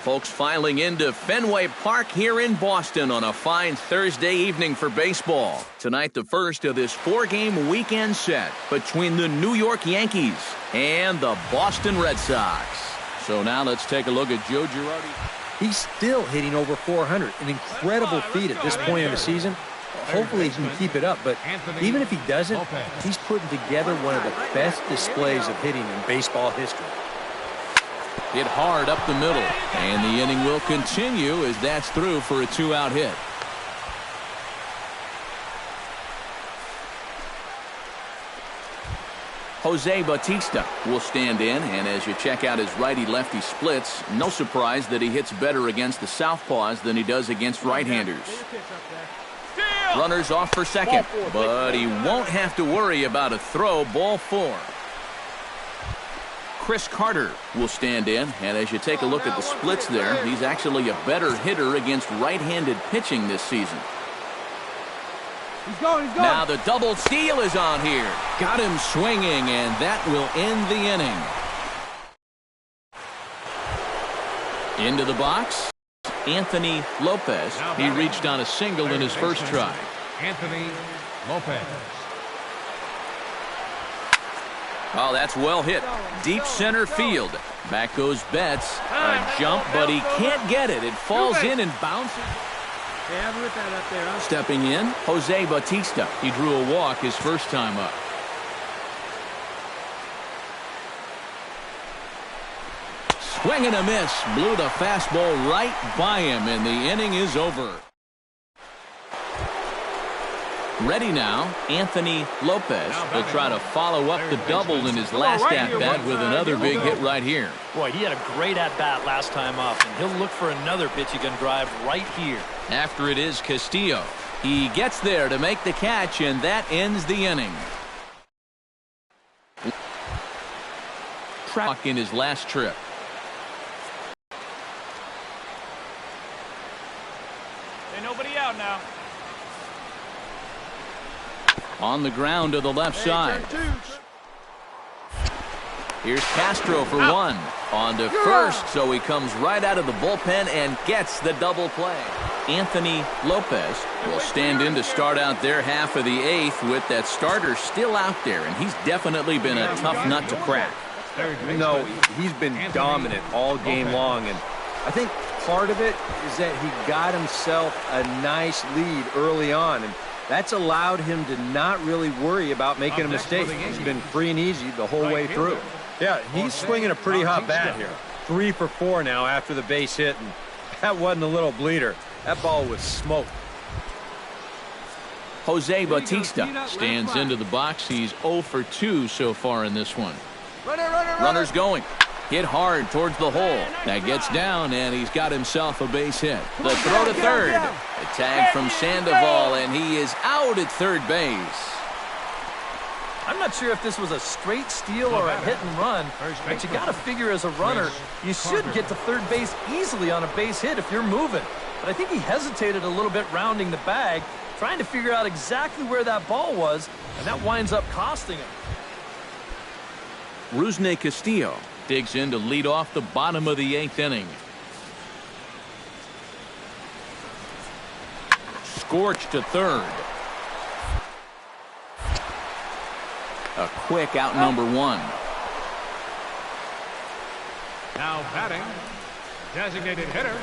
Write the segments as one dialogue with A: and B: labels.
A: Folks filing into Fenway Park here in Boston on a fine Thursday evening for baseball. Tonight, the first of this 4-game weekend set between the New York Yankees and the Boston Red Sox. So now let's take a look at Joe Girardi.
B: He's still hitting over 400, an incredible feat at this point in the season. Hopefully he can keep it up, but even if he doesn't, he's putting together one of the best displays of hitting in baseball history.
A: Hit hard up the middle, and the inning will continue as that's through for a 2-out hit. Jose Bautista will stand in, and as you check out his righty-lefty splits, no surprise that he hits better against the southpaws than he does against right-handers. Runners off for second, but he won't have to worry about a throw. Ball 4. Chris Carter will stand in, and as you take a look at the splits there, he's actually a better hitter against right-handed pitching this season.
C: He's going.
A: Now the double steal is on here. Got him swinging, and that will end the inning. Into the box, Anthony Lopez. He reached on a single in his first try.
C: Anthony Lopez.
A: Oh, that's well hit. Deep center field. Back goes Betts. A jump, but he can't get it. It falls in and bounces. Stepping in, Jose Bautista. He drew a walk his first time up. Swing and a miss. Blew the fastball right by him, and the inning is over. Ready now, Anthony Lopez will try to follow up the double in his last at-bat with another big hit right here.
D: Boy, he had a great at-bat last time up, and he'll look for another pitch he can drive right here.
A: After it is Castillo. He gets there to make the catch, and that ends the inning. Track in his last trip.
E: Ain't nobody out now.
A: On the ground to the left side. Here's Castro for one. On to first, so he comes right out of the bullpen and gets the double play. Anthony Lopez will stand in to start out their half of the 8th with that starter still out there, and he's definitely been a tough nut to crack.
B: No, he's been dominant all game long, and I think part of it is that he got himself a nice lead early on, and that's allowed him to not really worry about making a mistake. He's been free and easy the whole way through. Yeah, he's swinging a pretty hot bat here. 3 for 4 now after the base hit, and that wasn't a little bleeder. That ball was smoked.
A: Jose Bautista stands into the box. He's 0 for 2 so far in this one. Runners going. Hit hard towards the hole. That gets down, and he's got himself a base hit. The throw to third. A tag from Sandoval, and he is out at third base.
D: I'm not sure if this was a straight steal or a hit and run, but you got to figure as a runner, you should get to third base easily on a base hit if you're moving. But I think he hesitated a little bit rounding the bag, trying to figure out exactly where that ball was, and that winds up costing him.
A: Rusney Castillo digs in to lead off the bottom of the 8th inning. Scorched to third. A quick out number 1.
C: Now batting, designated hitter.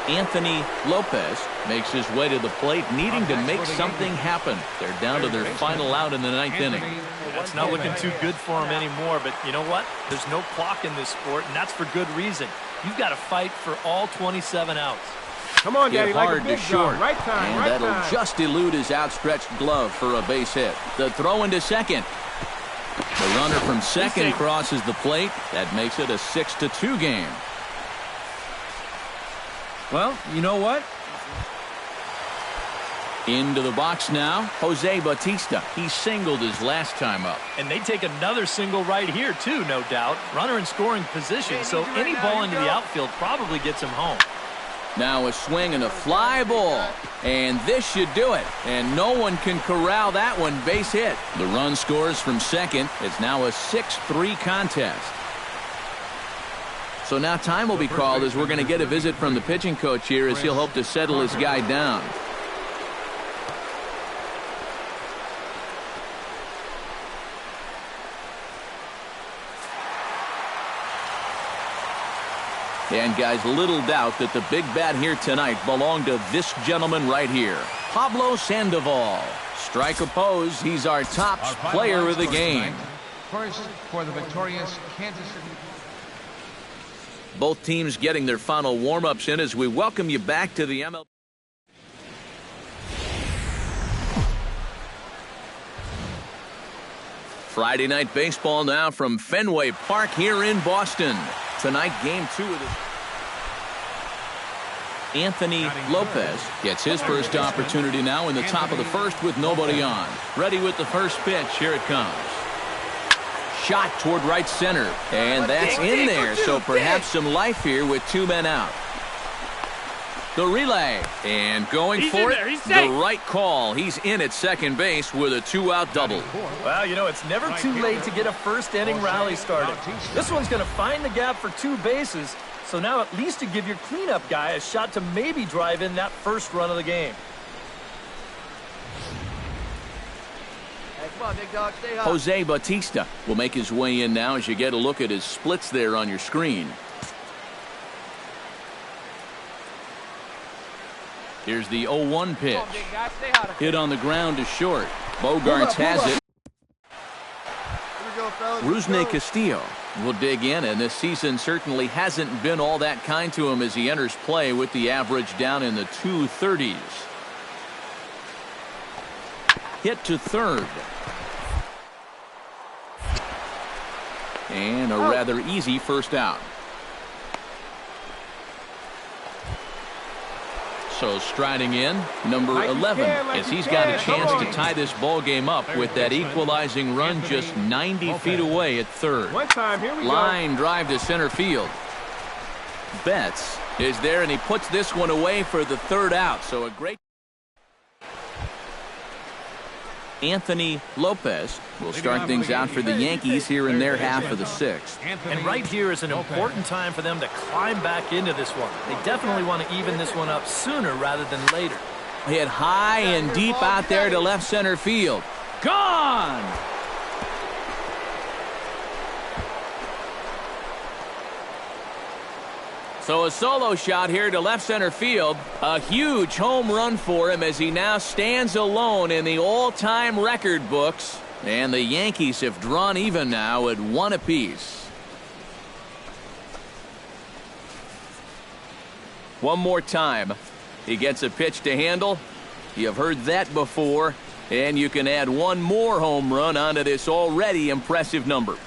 A: Anthony Lopez makes his way to the plate, needing to make something happen. They're down to their final out in the 9th inning.
D: It's not looking too good for him anymore, but you know what? There's no clock in this sport, and that's for good reason. You've got to fight for all 27 outs.
C: Come on, Daddy,
A: hard
C: like a big
A: to short,
C: right time,
A: and
C: right
A: that'll
C: time.
A: just elude his outstretched glove for a base hit. The throw into second. The runner from second crosses the plate. That makes it a 6-2 game.
B: Well, you know what?
A: Into the box now, Jose Bautista. He singled his last time up.
D: And they take another single right here, too, no doubt. Runner in scoring position, so any ball into the outfield probably gets him home.
A: Now a swing and a fly ball. And this should do it. And no one can corral that one. Base hit. The run scores from second. It's now a 6-3 contest. So now time will be called as we're going to get a visit from the pitching coach here as he'll hope to settle his guy down. And guys, little doubt that the big bat here tonight belonged to this gentleman right here, Pablo Sandoval. Strike oppose, he's our top player of the game.
C: First for the victorious Kansas City.
A: Both teams getting their final warm-ups in as we welcome you back to the MLB. Friday night baseball now from Fenway Park here in Boston. Tonight, game 2 of the... Anthony Lopez gets his first opportunity now in the top of the first with nobody on. Ready with the first pitch. Here it comes. Shot toward right center. And that's in there, so perhaps some life here with 2 men out. The relay. And going for it, the right call. He's in at second base with a 2-out double.
D: Well, you know, it's never too late to get a first-inning rally started. This one's going to find the gap for 2 bases, so now at least to give your cleanup guy a shot to maybe drive in that first run of the game.
F: Come on, big dog, stay hot.
A: Jose Bautista will make his way in now as you get a look at his splits there on your screen. Here's the 0-1 pitch.
F: Come on, big guy, stay hot.
A: Hit on the ground to short. Bogarts has it.
F: Here we go, fellas.
A: Rusney Castillo will dig in, and this season certainly hasn't been all that kind to him as he enters play with the average down in the 230s. Hit to third. And a rather easy first out. So striding in, number 11, as he's got a chance to tie this ball game up with that equalizing run just 90 feet away at third. Line drive to center field. Betts is there, and he puts this one away for the third out. So a great... Anthony Lopez will start things out for the Yankees here in their half of the 6th.
D: And right here is an important time for them to climb back into this one. They definitely want to even this one up sooner rather than later.
A: Hit high and deep out there to left center field. Gone! So a solo shot here to left center field. A huge home run for him as he now stands alone in the all-time record books. And the Yankees have drawn even now at 1 apiece. One more time. He gets a pitch to handle. You've heard that before. And you can add 1 more home run onto this already impressive number.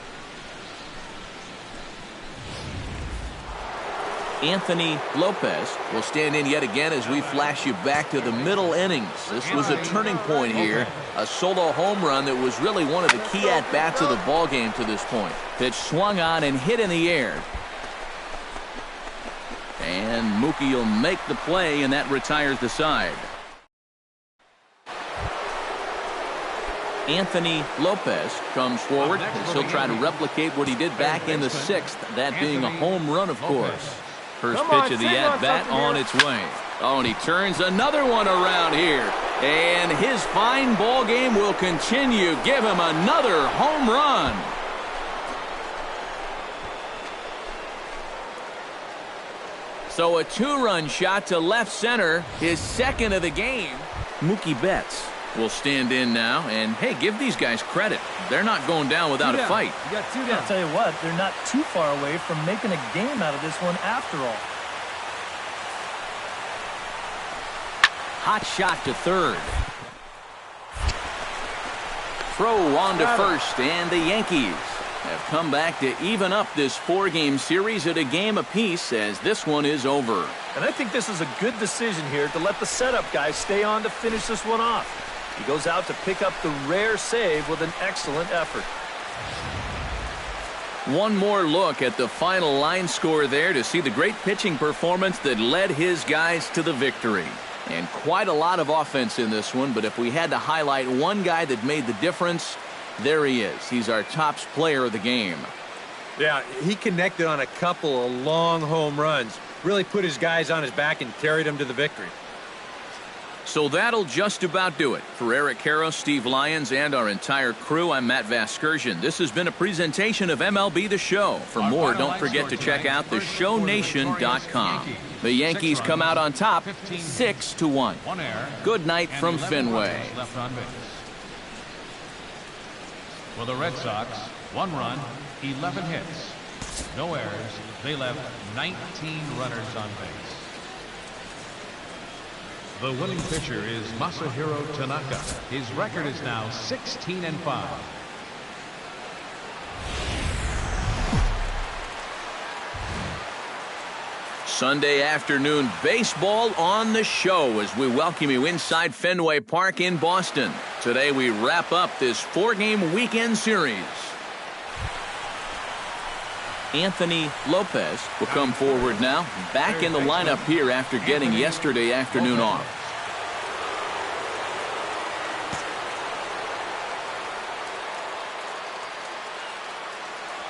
A: Anthony Lopez will stand in yet again as we flash you back to the middle innings. This was a turning point here. A solo home run that was really one of the key at-bats of the ball game to this point. Pitch swung on and hit in the air. And Mookie will make the play, and that retires the side. Anthony Lopez comes forward as he'll try to replicate what he did back in the 6th, that being a home run, of course. First pitch of the at-bat on its way. Oh, and he turns another one around here. And his fine ball game will continue. Give him another home run. So a 2-run shot to left center, his 2nd of the game. Mookie Betts will stand in now, and hey, give these guys credit. They're not going down without a fight.
D: You got 2 down. I'll tell you what, they're not too far away from making a game out of this one after all.
A: Hot shot to third. Throw on to first, and the Yankees have come back to even up this 4-game series at a game apiece as this one is over.
D: And I think this is a good decision here to let the setup guy stay on to finish this one off. He goes out to pick up the rare save with an excellent effort.
A: One more look at the final line score there to see the great pitching performance that led his guys to the victory. And quite a lot of offense in this one, but if we had to highlight one guy that made the difference, there he is. He's our top player of the game.
B: Yeah, he connected on a couple of long home runs. Really put his guys on his back and carried them to the victory.
A: So that'll just about do it. For Eric Karros, Steve Lyons, and our entire crew, I'm Matt Vasgersian. This has been a presentation of MLB The Show. For more, don't forget to check out theshownation.com. The Yankees come out on top 6-1. Good night from Fenway.
C: For the Red Sox, 1 run, 11 hits. No errors. They left 19 runners on base. The winning pitcher is Masahiro Tanaka. His record is now 16-5.
A: Sunday afternoon baseball on the show as we welcome you inside Fenway Park in Boston. Today we wrap up this 4-game weekend series. Anthony Lopez will come forward now, back in the lineup here after getting yesterday afternoon off.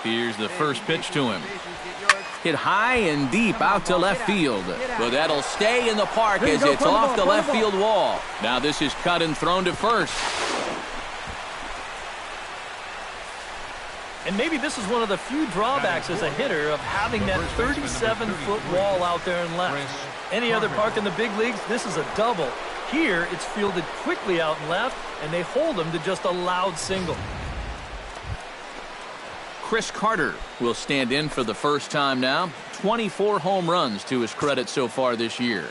A: Here's the first pitch to him. Hit high and deep out to left field. But that'll stay in the park as it's off the left field wall. Now this is cut and thrown to first.
D: And maybe this is one of the few drawbacks as a hitter of having that 37-foot wall out there in left. Any other park in the big leagues, this is a double. Here, it's fielded quickly out in left, and they hold them to just a loud single.
A: Chris Carter will stand in for the first time now. 24 home runs to his credit so far this year.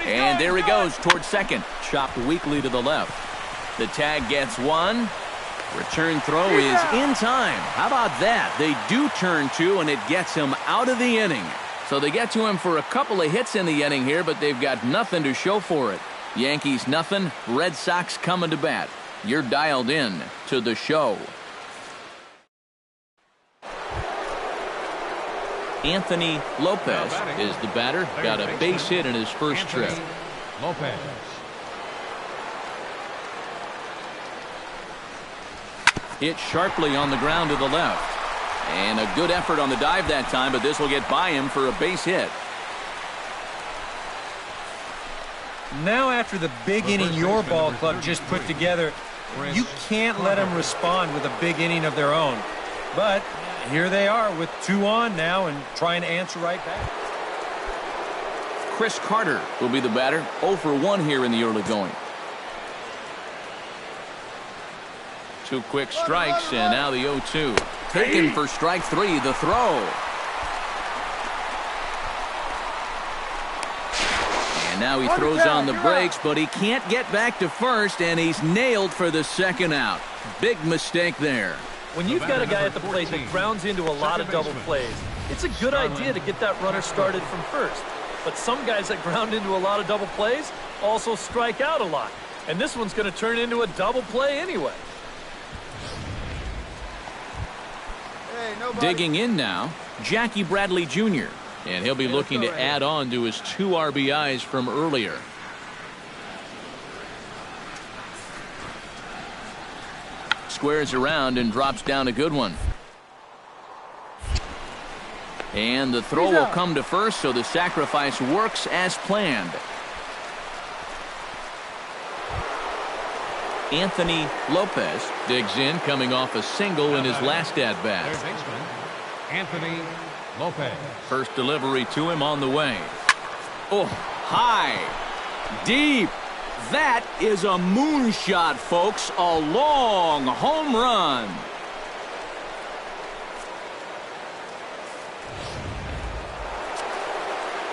A: And there he goes towards second. Chopped weakly to the left. The tag gets one. Return throw is in time. How about that? They do turn two, and it gets him out of the inning. So they get to him for a couple of hits in the inning here, but they've got nothing to show for it. Yankees nothing. Red Sox coming to bat. You're dialed in to the show. Anthony Lopez is the batter. Got a base hit in his first trip.
C: Lopez.
A: Hit sharply on the ground to the left. And a good effort on the dive that time, but this will get by him for a base hit.
B: Now after the big inning your ball club just put together, you can't let them respond with a big inning of their own. But here they are with 2 on now and trying to answer right back.
A: Chris Carter will be the batter. 0 for 1 here in the early going. 2 quick strikes, and now the 0-2. Taken for strike 3, the throw. And now he throws on the brakes, but he can't get back to first, and he's nailed for the second out. Big mistake there.
D: When you've got a guy at the plate that grounds into a lot of double plays, it's a good idea to get that runner started from first. But some guys that ground into a lot of double plays also strike out a lot. And this one's going to turn into a double play anyway.
A: Digging in now, Jackie Bradley Jr. And he'll be looking to add on to his 2 RBIs from earlier. Squares around and drops down a good one. And the throw will come to first, so the sacrifice works as planned. Anthony Lopez digs in, coming off a single in his last at-bat.
C: Anthony Lopez.
A: First delivery to him on the way. Oh, high, deep. That is a moonshot, folks. A long home run.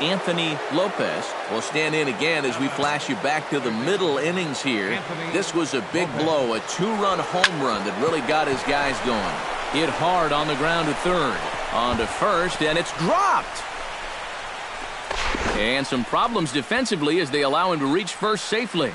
A: Anthony Lopez will stand in again as we flash you back to the middle innings here. This was a big blow, a 2-run home run that really got his guys going. Hit hard on the ground to third. On to first, and it's dropped. And some problems defensively as they allow him to reach first safely.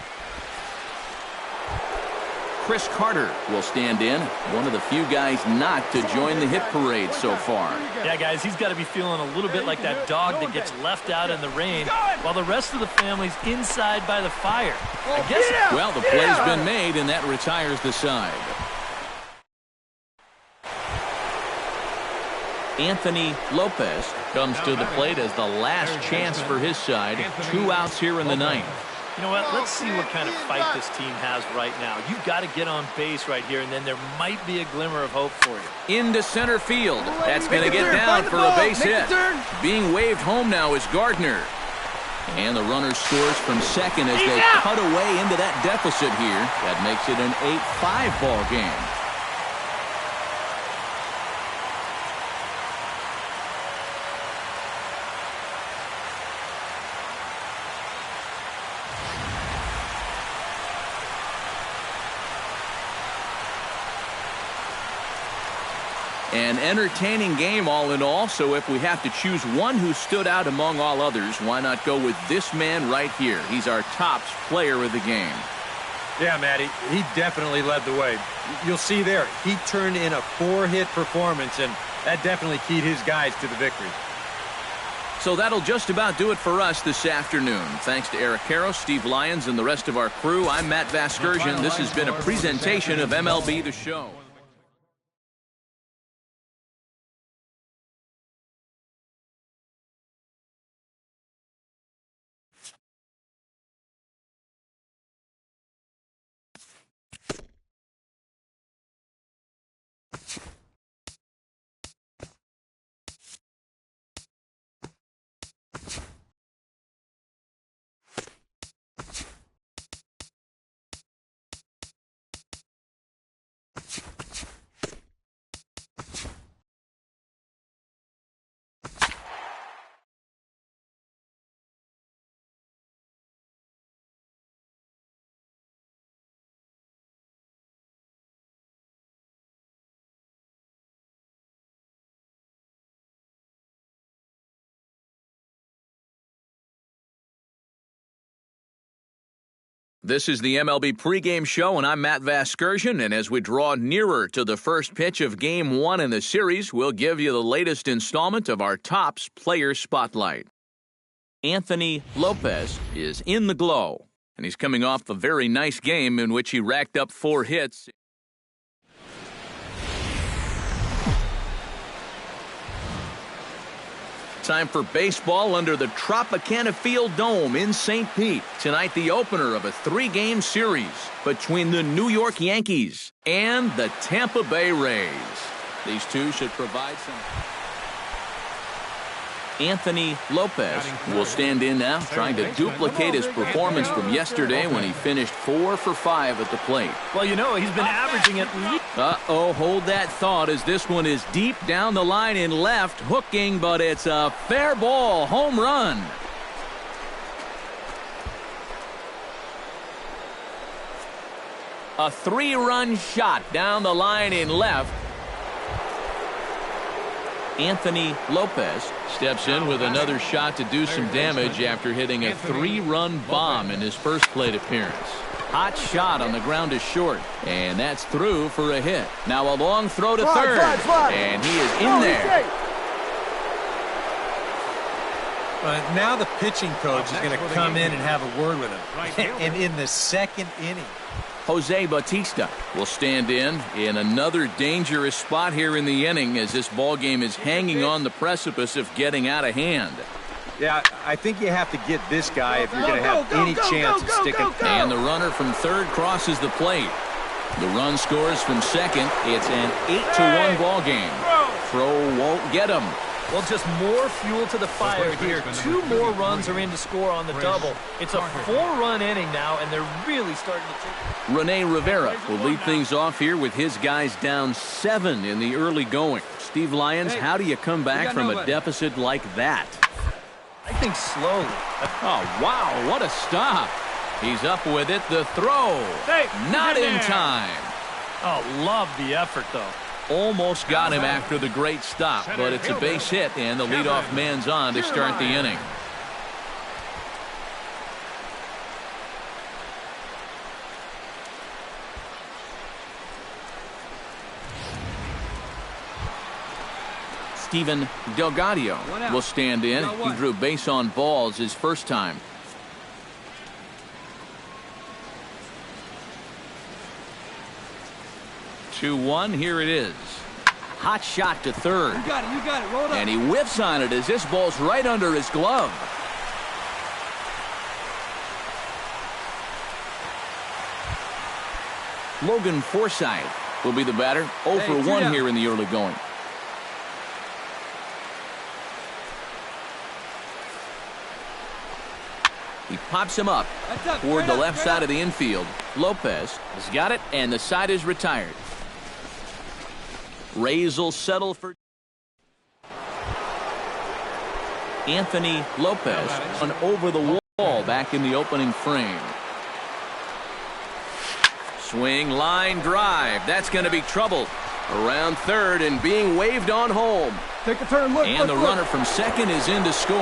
A: Chris Carter will stand in, one of the few guys not to join the hit parade so far.
D: Yeah, guys, he's got to be feeling a little bit like that dog that gets left out in the rain while the rest of the family's inside by the fire. I guess.
A: Well, the play's been made, and that retires the side. Anthony Lopez comes to the plate as the last chance for his side. 2 outs here in the ninth.
D: You know what? Let's see what kind of fight this team has right now. You've got to get on base right here, and then there might be a glimmer of hope for you.
A: Into center field. That's going to get down for a base hit. Being waved home now is Gardner. And the runner scores from second as they cut away into that deficit here. That makes it an 8-5 ball game. An entertaining game all in all, so if we have to choose one who stood out among all others, why not go with this man right here? He's our tops player of the game.
B: Yeah, Matty, he definitely led the way. You'll see there, he turned in a 4-hit performance, and that definitely keyed his guys to the victory.
A: So that'll just about do it for us this afternoon. Thanks to Eric Harrow, Steve Lyons, and the rest of our crew, I'm Matt Vasgersian. This has been a presentation of MLB The Show. This is the MLB pregame show, and I'm Matt Vasgersian, and as we draw nearer to the first pitch of Game 1 in the series, we'll give you the latest installment of our Tops Player Spotlight. Anthony Lopez is in the glow, and he's coming off a very nice game in which he racked up 4 hits. Time for baseball under the Tropicana Field Dome in St. Pete. Tonight, the opener of a 3-game series between the New York Yankees and the Tampa Bay Rays. These two should provide some. Anthony Lopez will stand in now, trying to duplicate his performance from yesterday when he finished 4 for 5 at the plate.
D: Well, you know, he's been averaging at least.
A: Hold that thought as this one is deep down the line in left, hooking, but it's a fair ball, home run. A 3-run shot down the line in left. Anthony Lopez steps in with another shot to do some damage after hitting a 3-run bomb in his first plate appearance. Hot shot on the ground is short, and that's through for a hit. Now a long throw to third, and he is in there.
B: Now the pitching coach is going to come in and have a word with him. And in the second inning,
A: Jose Bautista will stand in another dangerous spot here in the inning as this ball game is hanging on the precipice of getting out of hand.
B: Yeah, I think you have to get this guy if you're going to have any chance of sticking.
A: And the runner from third crosses the plate. The run scores from second. It's an 8-1 ball game. Throw won't get him.
D: Well, just more fuel to the fire here. 2 more runs are in to score on the double. It's a 4-run inning now, and they're really starting to take.
A: Rene Rivera will lead things off here with his guys down 7 in the early going. Steve Lyons, how do you come back from a deficit like that?
D: I think slowly.
A: Oh, wow, what a stop. He's up with it. The throw. Not in time.
D: Oh, love the effort, though.
A: Almost got him after the great stop, but it's a base hit, and the leadoff man's on to start the inning. Steven Delgadio will stand in. He drew base on balls his first time. 2-1, here it is. Hot shot to third.
F: You got it. Roll it up.
A: And he whiffs on it as this ball's right under his glove. Logan Forsythe will be the batter. 0 for 1 here in the early going. He pops him up toward the left side of the infield. Lopez has got it, and the side is retired. Rays will settle for Anthony Lopez on over the wall back in the opening frame. Swing, line drive. That's going to be trouble. Around third and being waved on home.
F: Take a turn, look.
A: And the runner from second is in to score.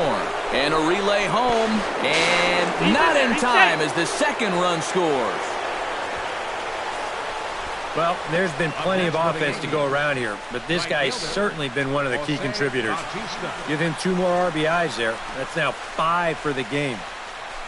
A: And a relay home. And not in time as the second run scores.
B: Well, there's been plenty of offense to go around here, but this guy's certainly been one of the key contributors. Give him 2 more RBIs there. That's now 5 for the game.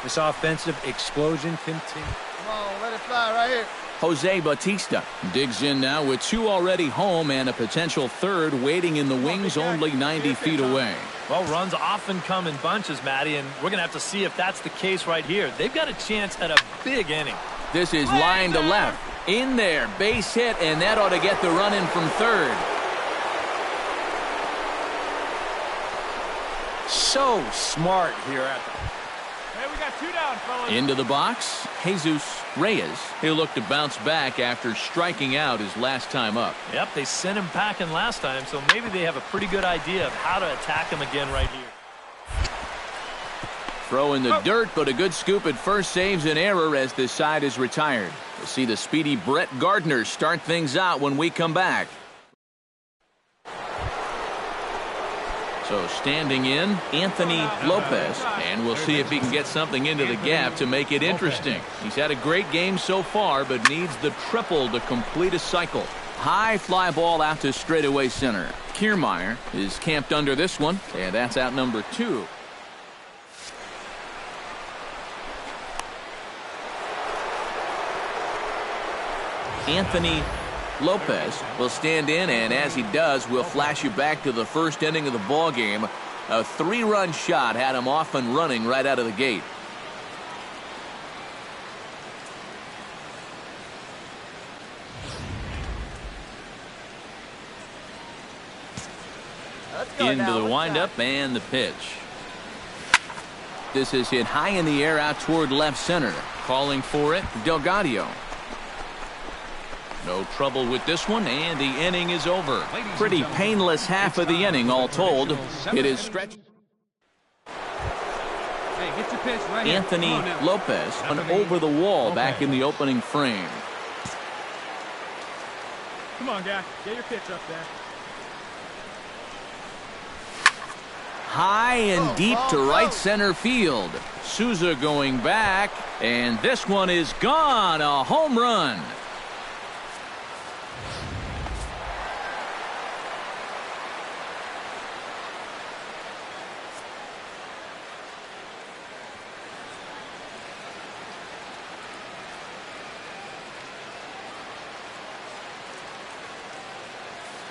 B: This offensive explosion continues.
F: Come on, let it fly right here.
A: Jose Bautista digs in now with 2 already home and a potential third waiting in the wings only 90 feet away.
D: Well, runs often come in bunches, Matty, and we're going to have to see if that's the case right here. They've got a chance at a big inning.
A: This is line to left. In there, base hit, and that ought to get the run in from third.
B: So smart here at the...
E: Hey, we got 2 down, fellas.
A: Into the box, Jesus Reyes. He'll look to bounce back after striking out his last time up.
D: Yep, they sent him packing last time, so maybe they have a pretty good idea of how to attack him again right here.
A: Throw in the dirt, but a good scoop at first saves an error as this side is retired. We'll see the speedy Brett Gardner start things out when we come back. So standing in, Anthony Lopez, and we'll see if he can get something into the gap to make it interesting. He's had a great game so far, but needs the triple to complete a cycle. High fly ball out to straightaway center. Kiermaier is camped under this one, and that's out number 2. Anthony Lopez will stand in, and as he does, we'll flash you back to the first inning of the ball game. A 3-run shot had him off and running right out of the gate. Into the windup and the pitch. This is hit high in the air out toward left center. Calling for it, Delgado. No trouble with this one, and the inning is over. Pretty painless half of the inning, all told. It is stretched.
F: Hey, get your pitch right here.
A: Anthony Lopez on over the wall back in the opening frame.
E: Come on, guy. Get your pitch up there.
A: High and deep to right center field. Souza going back, and this one is gone. A home run.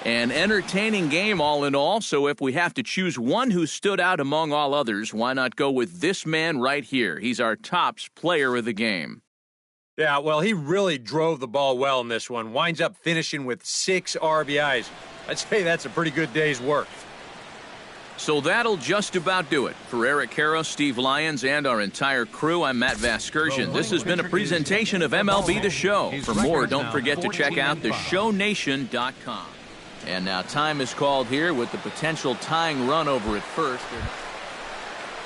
A: An entertaining game all in all, so if we have to choose one who stood out among all others, why not go with this man right here? He's our tops player of the game.
B: Yeah, well, he really drove the ball well in this one. Winds up finishing with 6 RBIs. I'd say that's a pretty good day's work.
A: So that'll just about do it. For Eric Karros, Steve Lyons, and our entire crew, I'm Matt Vasgersian. This has been a presentation of MLB The Show. For more, don't forget to check out theshownation.com. And now time is called here with the potential tying run over at first.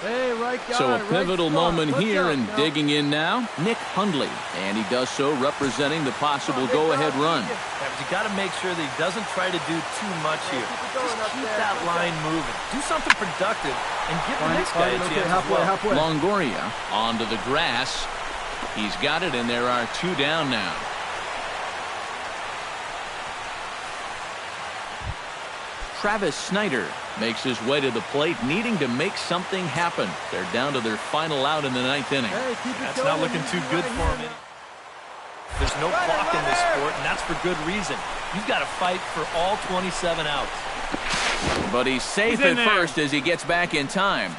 F: Hey, right guy,
A: So a pivotal
F: right
A: moment here, and digging in now, Nick Hundley. And he does so representing the possible go-ahead run.
D: Yeah, but you got to make sure that he doesn't try to do too much here. Just keep that line moving. Do something productive and give the next guy a chance as well.
A: Longoria onto the grass. He's got it, and there are 2 down now. Travis Snyder makes his way to the plate, needing to make something happen. They're down to their final out in the 9th inning.
D: That's not looking too good for him. There's no clock in this sport, and that's for good reason. You've got to fight for all 27 outs.
A: But he's safe at first as he gets back in time.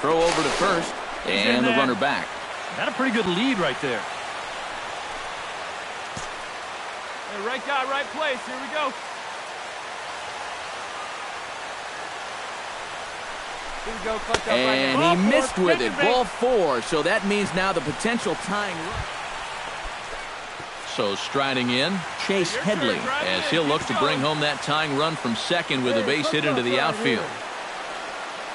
A: Throw over to first, and the runner back.
D: Got a pretty good lead right there.
E: Hey, right guy, right place. Here we go.
A: And he missed with it. Ball 4. So that means now the potential tying run. So striding in, Chase Headley, as he'll look to bring home that tying run from second with a base hit into the outfield.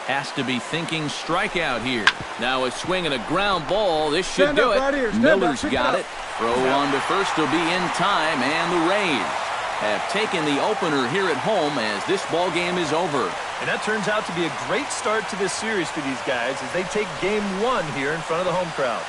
A: Has to be thinking strikeout here. Now a swing and a ground ball. This should do it. Miller's got it. Throw on to first will be in time, and the Rays have taken the opener here at home as this ball game is over.
D: And that turns out to be a great start to this series for these guys as they take game 1 here in front of the home crowd.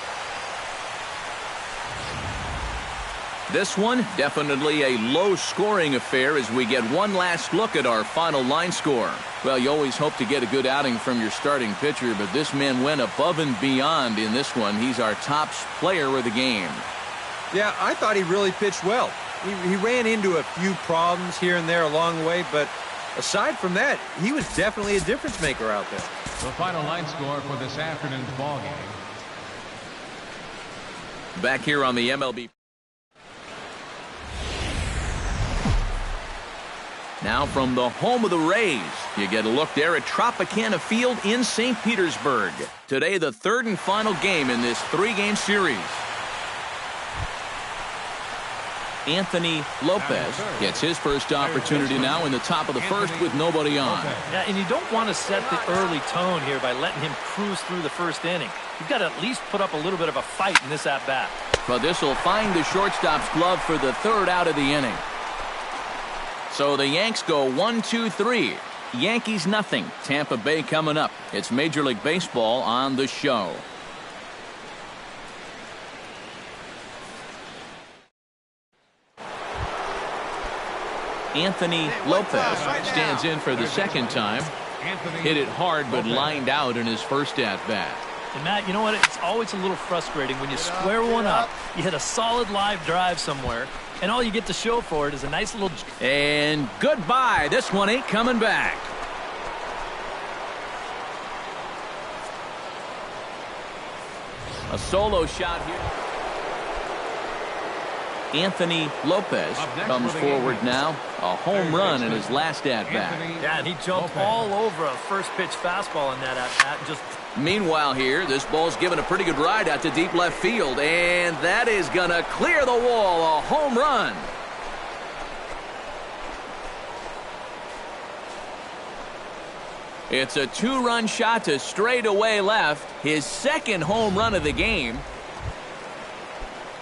A: This one, definitely a low-scoring affair as we get one last look at our final line score. Well, you always hope to get a good outing from your starting pitcher, but this man went above and beyond in this one. He's our top player of the game.
B: Yeah, I thought he really pitched well. He ran into a few problems here and there along the way, but aside from that, he was definitely a difference maker out there.
C: The final line score for this afternoon's ball game.
A: Back here on the MLB. Now from the home of the Rays, you get a look there at Tropicana Field in St. Petersburg. Today, the third and final game in this 3-game series. Anthony Lopez gets his first opportunity now in the top of the first with nobody on.
D: Yeah, and you don't want to set the early tone here by letting him cruise through the first inning. You've got to at least put up a little bit of a fight in this at-bat.
A: But this will find the shortstop's glove for the third out of the inning. So the Yanks go 1-2-3. Yankees nothing. Tampa Bay coming up. It's Major League Baseball on the show. Anthony Lopez stands in for the second time. Hit it hard but lined out in his first at-bat.
D: And Matt, you know what? It's always a little frustrating when you square one up, you hit a solid live drive somewhere, and all you get to show for it is a nice little...
A: And goodbye. This one ain't coming back. A solo shot here. Anthony Lopez comes forward now. A home run in his last at-bat.
D: Yeah, and he jumped all over a first-pitch fastball in that at-bat. Just...
A: Meanwhile here, this ball's given a pretty good ride out to deep left field, and that is going to clear the wall. A home run. It's a 2-run shot to straightaway left. His second home run of the game.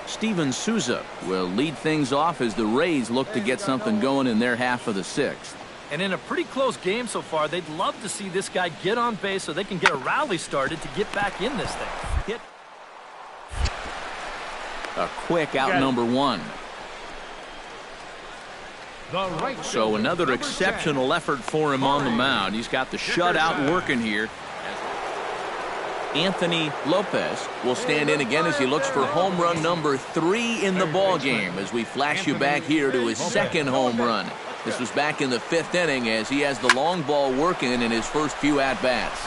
A: Steven Souza will lead things off as the Rays look to get something going in their half of the 6th.
D: And in a pretty close game so far, they'd love to see this guy get on base so they can get a rally started to get back in this thing. Hit.
A: A quick out number 1. So another exceptional effort for him on the mound. He's got the shutout working here. Anthony Lopez will stand in again as he looks for home run number 3 in the ball game as we flash you back here to his second home run. This was back in the 5th inning as he has the long ball working in his first few at-bats.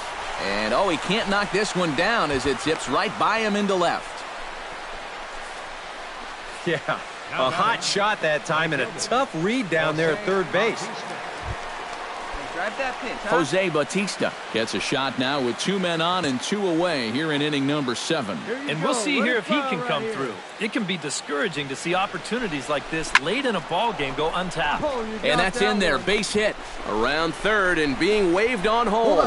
A: And, oh, he can't knock this one down as it zips right by him into left.
B: Yeah, a hot shot that time and a tough read down there at third base.
F: Drive that pitch, huh?
A: Jose Bautista gets a shot now with 2 men on and 2 away here in inning number 7.
D: And we'll see here if he can come through. It can be discouraging to see opportunities like this late in a ball game go untapped.
A: And that's in there. Base hit around third and being waved on home.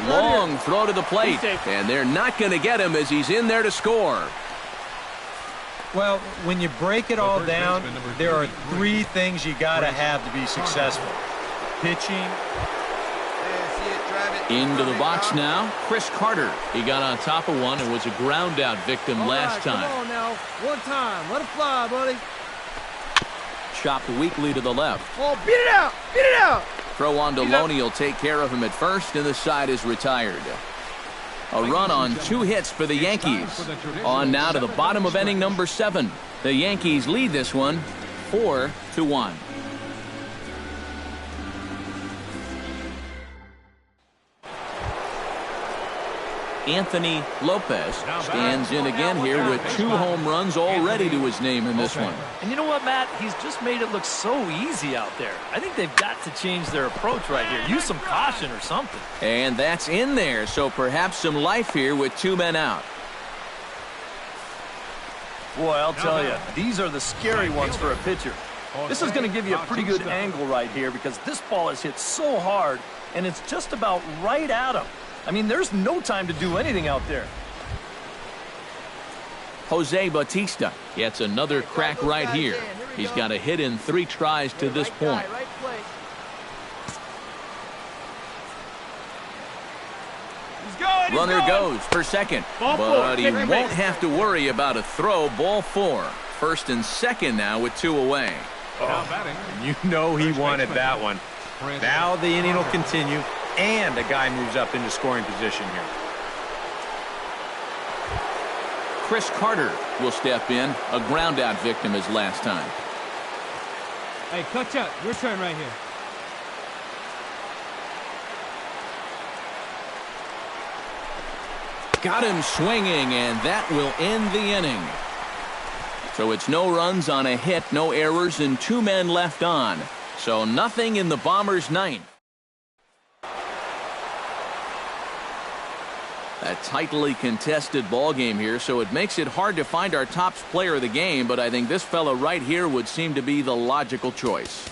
A: Long throw to the plate. And they're not going to get him as he's in there to score.
B: Well, when you break it all down, there are 3 things you got to have to be successful. Pitching.
A: Into the box now, Chris Carter. He got on top of one and was a ground out victim last time.
F: Come on now. One time. Let it fly, buddy.
A: Chopped weakly to the left.
F: Oh, beat it out. Beat it out.
A: Throw on to Loney will take care of him at first, and the side is retired. A run on 2 hits for the Yankees. On now to the bottom of inning number 7. The Yankees lead this one 4-1. Anthony Lopez stands in again here with 2 home runs already to his name in this one.
D: And you know what, Matt? He's just made it look so easy out there. I think they've got to change their approach right here. Use some caution or something.
A: And that's in there, so perhaps some life here with 2 men out.
D: Boy, I'll tell you, these are the scary ones for a pitcher. This is going to give you a pretty good angle right here because this ball is hit so hard, and it's just about right at him. I mean, there's no time to do anything out there.
A: Jose Bautista gets another crack right here. He's got a hit in 3 tries to this point. Runner goes for second, but he won't have to worry about a throw. Ball 4. First and second now with 2 away.
B: You know he wanted that one. Now the inning will continue, and a guy moves up into scoring position here.
A: Chris Carter will step in. A ground-out victim as last time.
E: Hey, catch up. Your turn right here.
A: Got him swinging, and that will end the inning. So it's no runs on a hit, no errors, and 2 men left on. So nothing in the Bombers' ninth. A tightly contested ball game here, so it makes it hard to find our top player of the game, but I think this fella right here would seem to be the logical choice.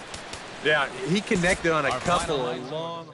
B: Yeah, he connected on a couple of long...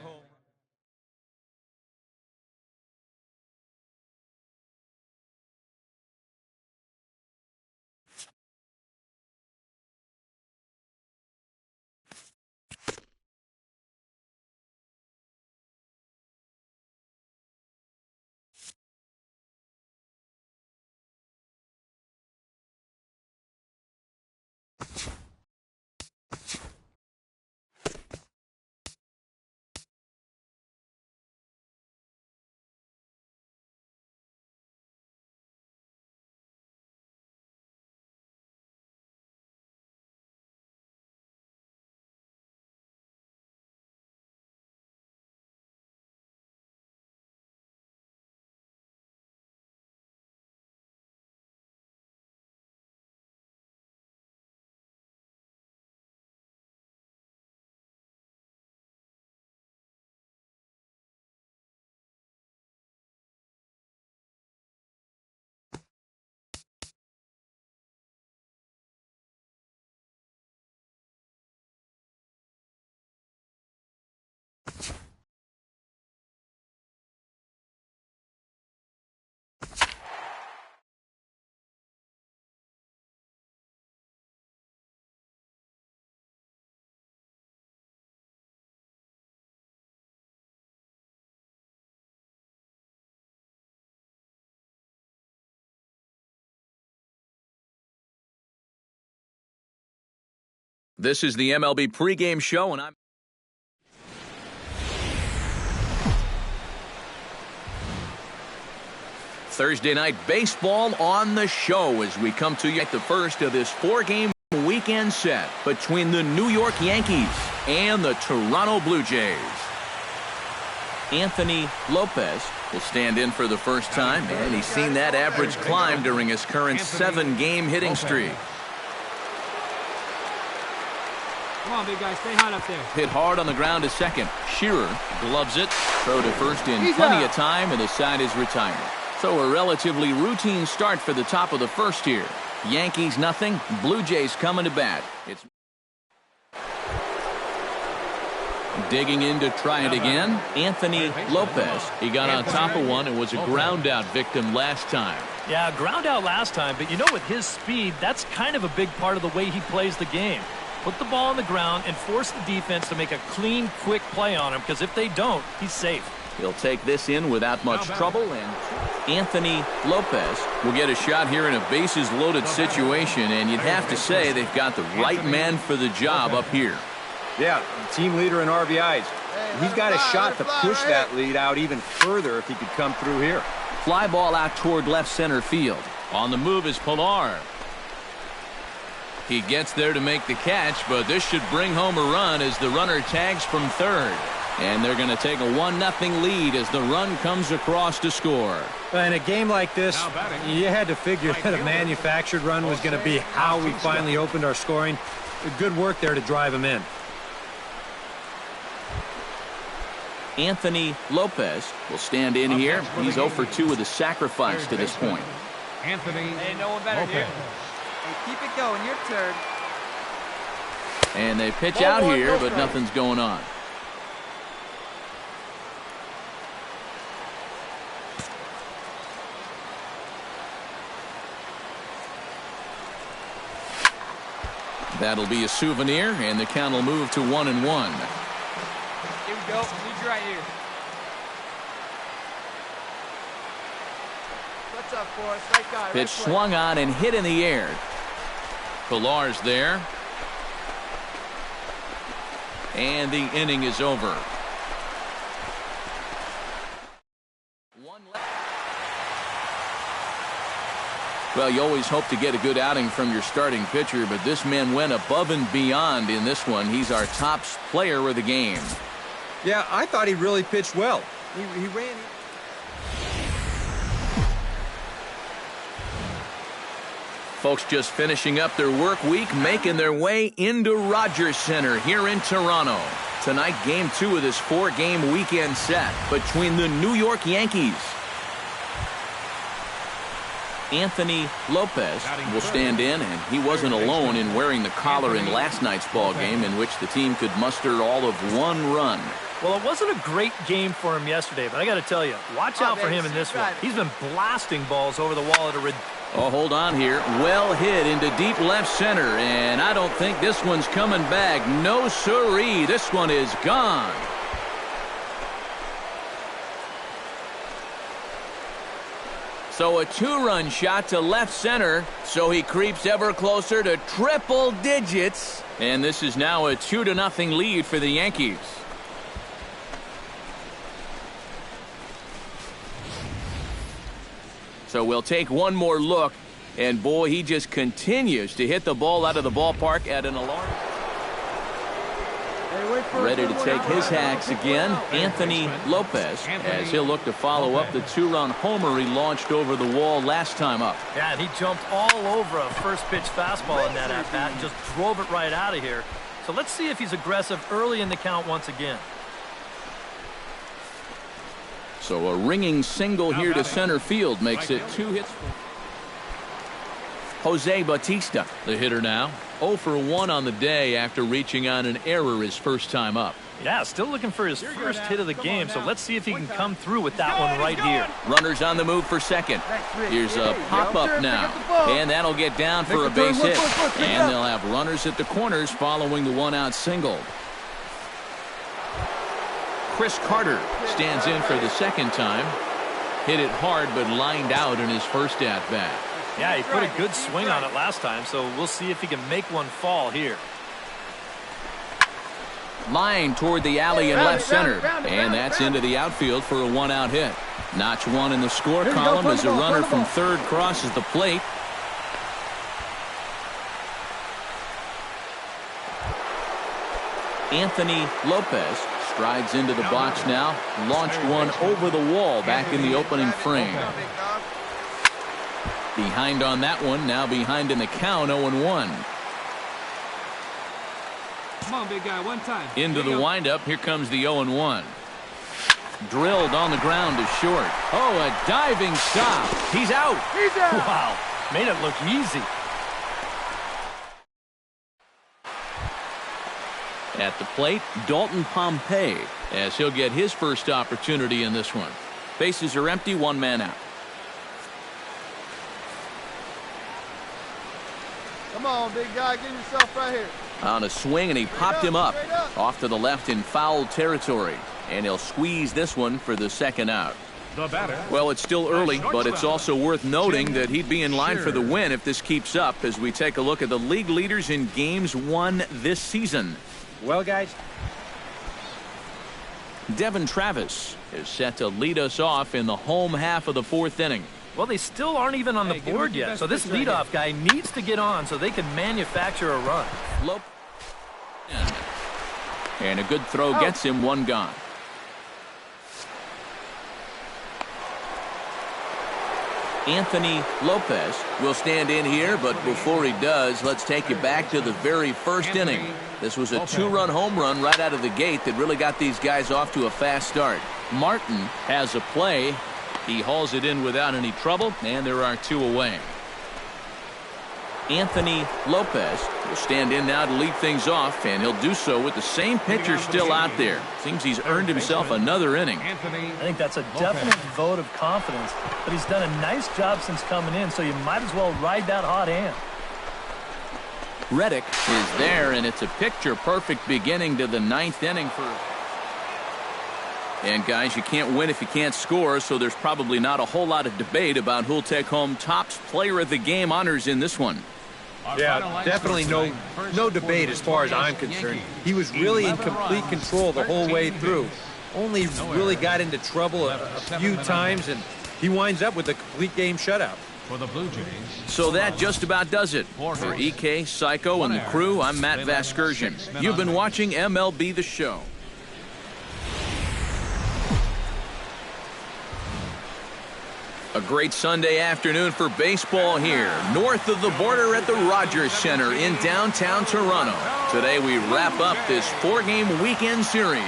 A: This is the MLB pregame show, and I'm Thursday night baseball on the show as we come to you at the first of this 4-game weekend set between the New York Yankees and the Toronto Blue Jays. Anthony Lopez will stand in for the first time, and he's seen that average climb during his current 7-game hitting streak.
E: Come on, big guy. Stay hot up there.
A: Hit hard on the ground to second. Shearer gloves it. Throw to first in plenty of time, and the side is retired. So a relatively routine start for the top of the first here. Yankees nothing. Blue Jays coming to bat. It's digging in to try it again. Anthony Lopez. He got on top of one and was a ground out victim last time.
D: Yeah, ground out last time, but you know, with his speed, that's kind of a big part of the way he plays the game. Put the ball on the ground and force the defense to make a clean, quick play on him, because if they don't, he's safe.
A: He'll take this in without much trouble, and Anthony Lopez will get a shot here in a bases-loaded situation, and you'd have to say they've got the right man for the job up here.
B: Yeah, team leader in RBIs. he's got a shot to push that lead out even further if he could come through here.
A: Fly ball out toward left center field. On the move is Pilar. He gets there to make the catch, but this should bring home a run as the runner tags from third. And they're going to take a 1-0 lead as the run comes across to score.
B: In a game like this, you had to figure that a manufactured run was going to be how we finally opened our scoring. Good work there to drive him in.
A: Anthony Lopez will stand in here. He's 0 for 2 with a sacrifice to this point.
C: Anthony
F: Hey, no one better here. Hey, keep it going. Your turn.
A: And they pitch out here, but nothing's going on. That'll be a souvenir, and the count will move to 1-1.
F: Here we go. Lead you right here. What's up, Forrest? Right guy.
A: Pitch swung on and hit in the air. Pilar's there. And the inning is over. Well, you always hope to get a good outing from your starting pitcher, but this man went above and beyond in this one. He's our top player of the game.
B: Yeah, I thought he really pitched well. He ran.
A: Folks just finishing up their work week, making their way into Rogers Center here in Toronto. Tonight, Game 2 of this 4-game weekend set between the New York Yankees. Anthony Lopez will stand in, and he wasn't alone in wearing the collar in last night's ball game, in which the team could muster all of 1 run.
D: Well, it wasn't a great game for him yesterday, but I got to tell you, watch out for him in this one. He's been blasting balls over the wall at a
A: Oh, hold on here. Well hit into deep left center, and I don't think this one's coming back. No siree. This one is gone. So a 2-run shot to left center, so he creeps ever closer to triple digits. And this is now a 2-0 lead for the Yankees. So we'll take one more look, and boy, he just continues to hit the ball out of the ballpark at an alarm. Ready to take his hacks again, Anthony Lopez, as he'll look to follow up the 2-run homer he launched over the wall last time up.
D: Yeah, and he jumped all over a first-pitch fastball in that at-bat and just drove it right out of here. So let's see if he's aggressive early in the count once again.
A: So a ringing single here to center field makes it 2 hits. Jose Bautista, the hitter now. 0 for 1 on the day after reaching on an error his first time up.
D: Yeah, still looking for his first hit of the game, so let's see if he can come through with that one right here.
A: Runners on the move for second. Here's a pop-up now, and that'll get down for a base hit. And they'll have runners at the corners following the 1-out single. Chris Carter stands in for the second time. Hit it hard, but lined out in his first at-bat.
D: Yeah, he put a good swing on it last time, so we'll see if he can make one fall here.
A: Line toward the alley in left center, and that's into the outfield for a 1-out hit. Notch 1 in the score column as a runner from third crosses the plate. Anthony Lopez strides into the box now. Launched one over the wall back in the opening frame. Behind on that one, now behind in the count, 0-1.
E: Come on, big guy, one time.
A: Into the windup, here comes the 0-1. Drilled on the ground to short. Oh, a diving stop. He's out.
F: He's out.
D: Wow, made it look easy.
A: At the plate, Dalton Pompey, as he'll get his first opportunity in this one. Bases are empty, 1 man out.
F: Come on, big guy, get yourself right here.
A: On a swing, and he popped him up. Off to the left in foul territory. And he'll squeeze this one for the 2nd out.
C: The batter.
A: Well, it's still early, but it's also worth noting that he'd be in line for the win if this keeps up as we take a look at the league leaders in games won this season.
B: Well, guys,
A: Devin Travis is set to lead us off in the home half of the fourth inning.
D: Well, they still aren't even on the board yet, so this leadoff guy needs to get on so they can manufacture a run.
A: And a good throw gets him one gone. Anthony Lopez will stand in here, but before he does, let's take you back to the very first inning. This was a 2-run home run right out of the gate that really got these guys off to a fast start. Martin has a play. He hauls it in without any trouble, and there are 2 away. Anthony Lopez will stand in now to lead things off, and he'll do so with the same pitcher still out there. Seems he's earned himself another inning.
D: I think that's a definite vote of confidence, but he's done a nice job since coming in, so you might as well ride that hot hand.
A: Reddick is there, and it's a picture-perfect beginning to the 9th inning for... And, guys, you can't win if you can't score, so there's probably not a whole lot of debate about who'll take home Topps Player of the Game honors in this one.
B: Yeah, definitely no debate as far as I'm concerned. He was really in complete control the whole way through. Only really got into trouble a few times, and he winds up with a complete game shutout.
C: For the Blue Jays.
A: So that just about does it. For EK, Psycho, and the crew, I'm Matt Vasgersian. You've been watching MLB The Show. A great Sunday afternoon for baseball here, north of the border at the Rogers Center in downtown Toronto. Today we wrap up this 4-game weekend series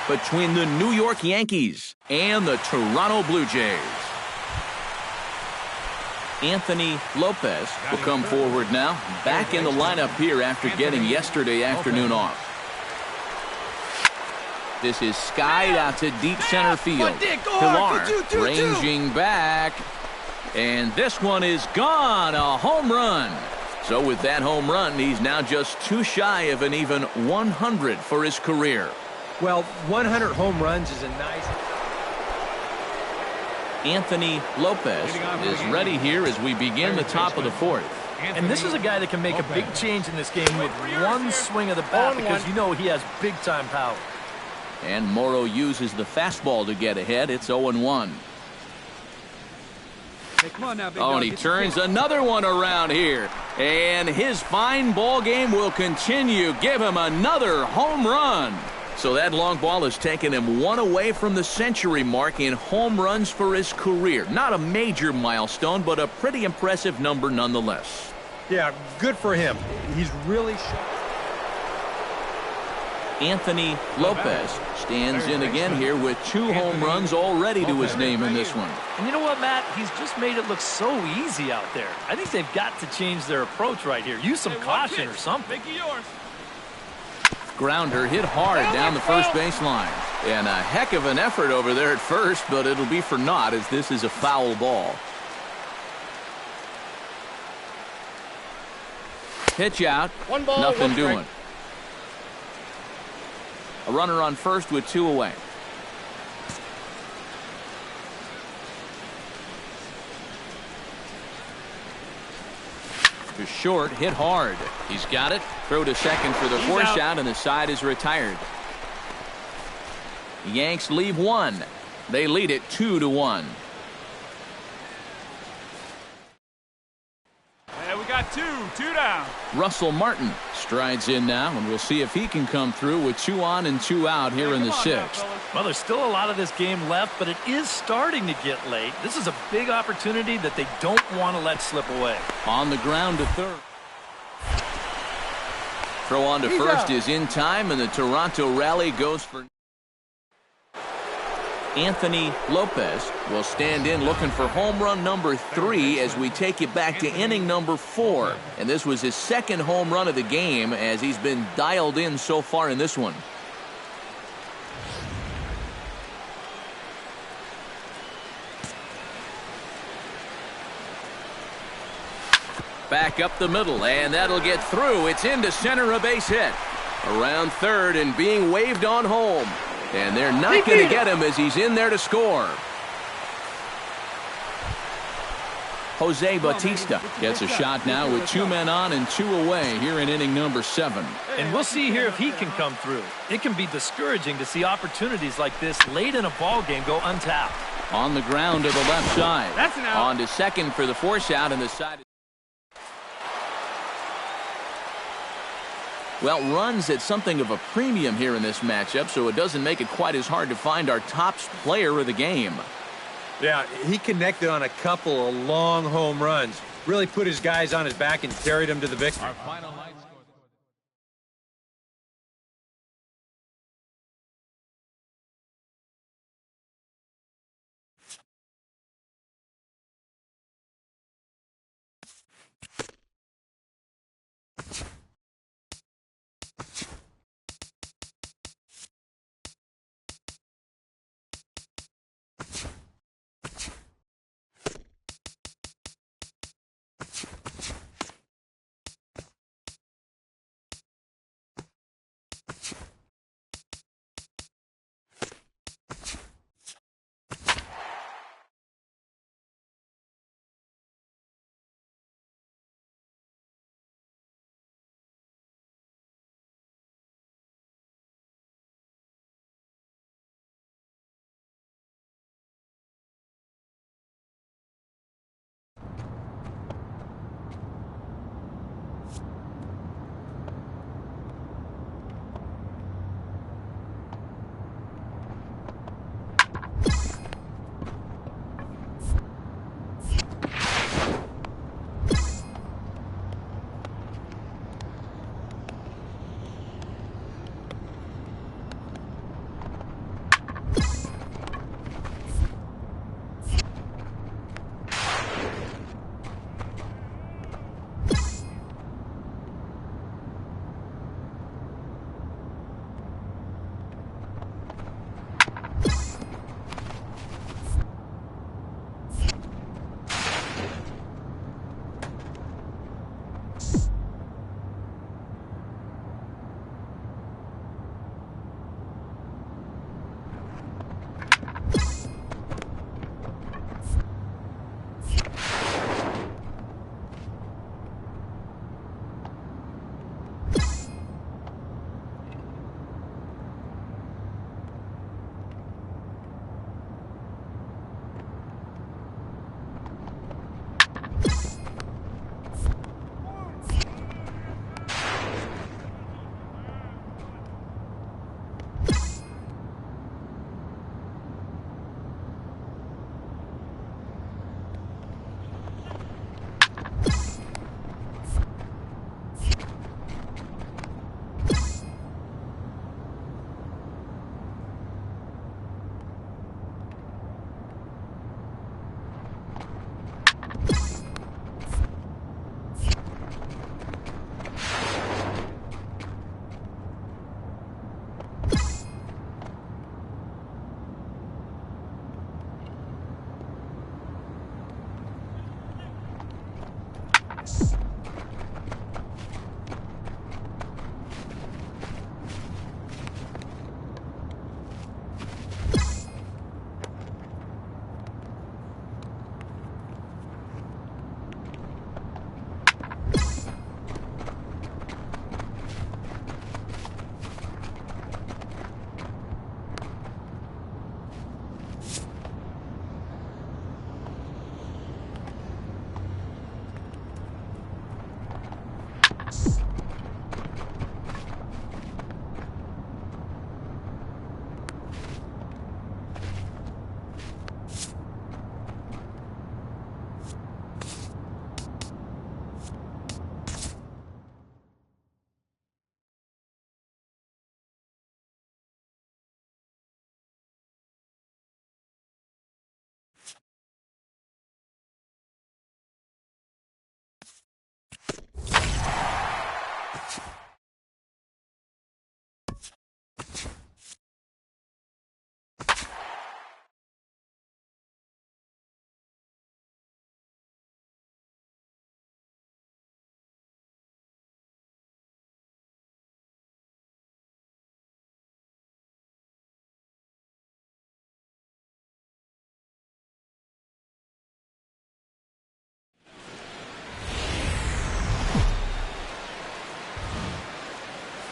A: between the New York Yankees and the Toronto Blue Jays. Anthony Lopez will come forward now, back in the lineup here after getting yesterday afternoon off. This is skied out to deep center field. Pilar ranging back. And this one is gone. A home run. So with that home run, he's now just 2 shy of an even 100 for his career.
B: Well, 100 home runs is a nice...
A: Anthony Lopez is ready here as we begin the top of the 4th.
D: And this is a guy that can make a big change in this game with one swing of the bat because you know he has big-time power.
A: And Morrow uses the fastball to get ahead. It's 0-1. Oh, and he turns another one around here. And his fine ball game will continue. Give him another home run. So that long ball has taken him 1 away from the century mark in home runs for his career. Not a major milestone, but a pretty impressive number nonetheless.
B: Yeah, good for him. He's really...
A: Anthony Lopez stands in again here with 2 home runs already to his name in this one.
D: And you know what, Matt? He's just made it look so easy out there. I think they've got to change their approach right here. Use some caution or something.
A: Grounder hit hard down the first baseline. And a heck of an effort over there at first, but it'll be for naught as this is a foul ball. Pitch out.
E: 1 ball,
A: nothing
E: 1
A: doing.
E: strike.
A: A runner on first with 2 away. To short, hit hard. He's got it. Throw to second for the force out, and the side is retired. The Yanks leave 1. They lead it 2-1.
E: Yeah, we got 2 down.
A: Russell Martin strides in now, and we'll see if he can come through with 2 on and 2 out here in the 6th.
D: Well, there's still a lot of this game left, but it is starting to get late. This is a big opportunity that they don't want to let slip away.
A: On the ground to third. Throw on to first is in time, and the Toronto rally goes for... Anthony Lopez will stand in looking for home run number 3 as we take you back to inning number 4. And this was his 2nd home run of the game as he's been dialed in so far in this one. Back up the middle, and that'll get through. It's into center, a base hit. Around third and being waved on home. And they're not going to get him as he's in there to score. Jose Bautista gets a shot now with 2 men on and 2 away here in inning number 7.
D: And we'll see here if he can come through. It can be discouraging to see opportunities like this late in a ball game go untapped.
A: On the ground to the left side.
E: That's an out.
A: On to second for the force out, and the side. Well, runs at something of a premium here in this matchup, so it doesn't make it quite as hard to find our top player of the game.
B: Yeah, he connected on a couple of long home runs. Really put his guys on his back and carried them to the victory.
C: Our final line score.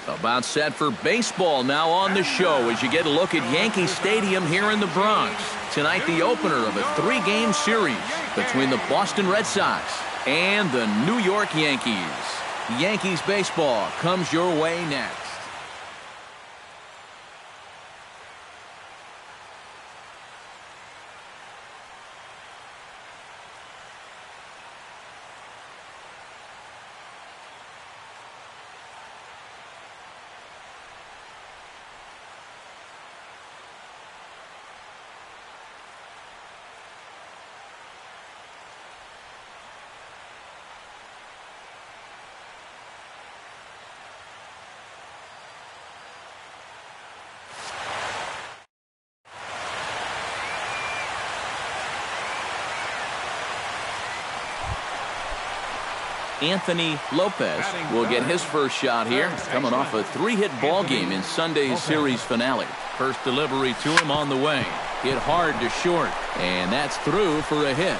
A: About set for baseball now on the show as you get a look at Yankee Stadium here in the Bronx. Tonight, the opener of a 3-game series between the Boston Red Sox and the New York Yankees. Yankees baseball comes your way next. Anthony Lopez will get his first shot here, coming off a 3-hit ball game in Sunday's series finale. First delivery to him on the way. Hit hard to short, and that's through for a hit.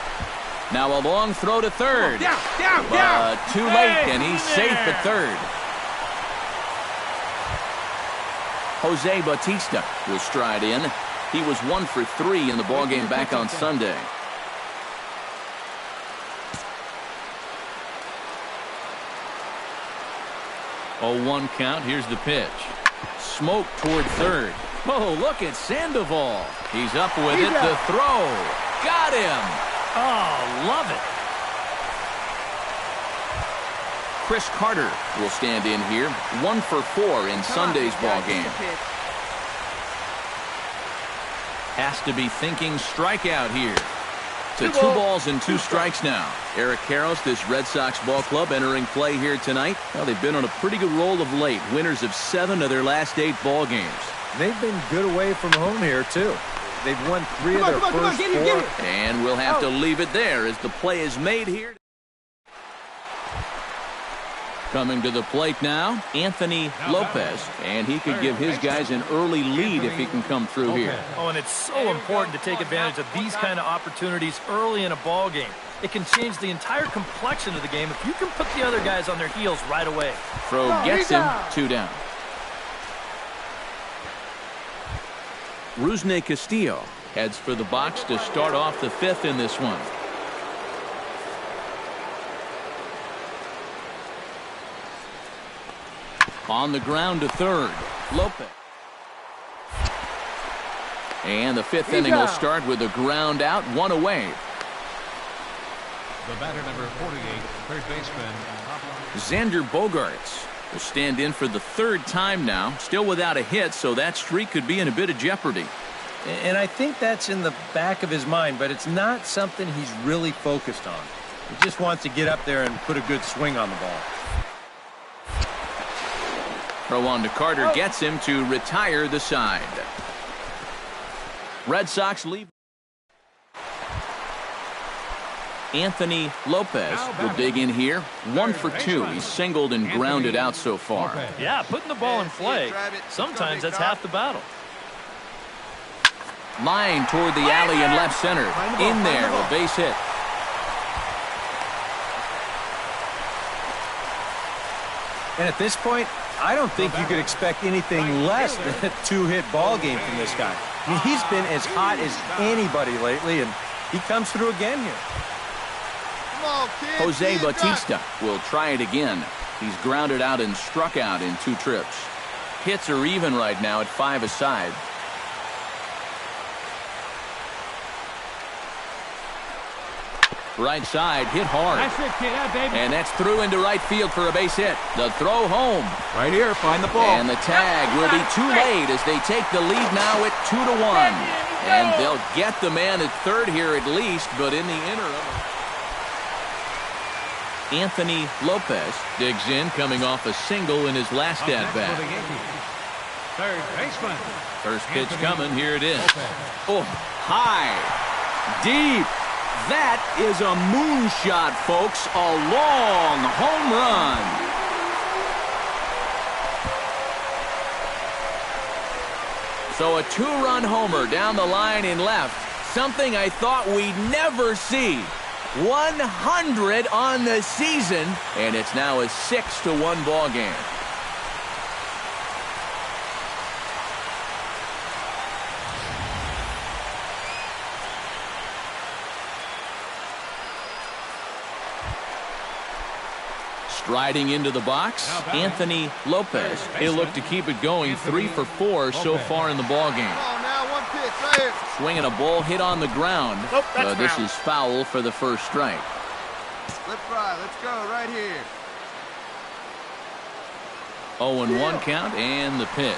A: Now a long throw to third, but too late, and he's safe at third. Jose Bautista will stride in. He was 1 for 3 in the ball game back on Sunday. 0-1 count. Here's the pitch. Smoke toward third. Oh, look at Sandoval. He's up with it. The throw. Got him.
D: Oh, love it.
A: Chris Carter will stand in here. 1 for 4 in Sunday's ball game. Has to be thinking strikeout here. To 2 balls and 2 strikes now. Eric Karros, this Red Sox ball club, entering play here tonight. Well, they've been on a pretty good roll of late. Winners of 7 of their last 8 ball games.
B: They've been good away from home here, too. They've won 3 of their first 4.
A: And we'll have to leave it there as the play is made here. Coming to the plate now, Anthony Lopez, and he could give his guys an early lead if he can come through here.
D: Oh, and it's so important to take advantage of these kind of opportunities early in a ball game. It can change the entire complexion of the game if you can put the other guys on their heels right away.
A: Throw gets him, 2 down. Rusney Castillo heads for the box to start off the 5th in this one. On the ground to third, Lopez. And the 5th inning will start with a ground out, 1 away.
C: The batter, number 48, third baseman
A: Xander Bogaerts will stand in for the 3rd time now, still without a hit, so that streak could be in a bit of jeopardy.
B: And I think that's in the back of his mind, but it's not something he's really focused on. He just wants to get up there and put a good swing on the ball.
A: Throw on to Carter gets him to retire the side. Red Sox leave. Anthony Lopez will dig in here. 1 for 2. He's singled and grounded out so far.
D: Yeah, putting the ball in play, sometimes that's half the battle.
A: Line toward the alley in left center. In there, a base hit.
B: And at this point, I don't think you could expect anything less than a 2-hit ball game from this guy. I mean, he's been as hot as anybody lately, and he comes through again here.
A: Jose Bautista will try it again. He's grounded out and struck out in 2 trips. Hits are even right now at 5 aside. Right side, hit hard.
E: That's it, kid. Yeah, baby.
A: And that's through into right field for a base hit. The throw home.
B: Right here, find the ball.
A: And the tag will be too late as they take the lead now at 2-1. And they'll get the man at third here at least, but in the interim. Anthony Lopez digs in, coming off a single in his last at-bat.
C: third baseman.
A: First pitch coming, here it is. Oh, high, deep. That is a moonshot, folks. A long home run. So a 2-run homer down the line in left. Something I thought we'd never see. 100 on the season, and it's now a 6-1 ball game. Riding into the box, Anthony Lopez. He'll look to keep it going, 3 for 4 so far in the ball game. Swinging a ball hit on the ground. This is foul for the first strike.
G: Let's try. Let's go right here.
A: 0-1 count and the pitch.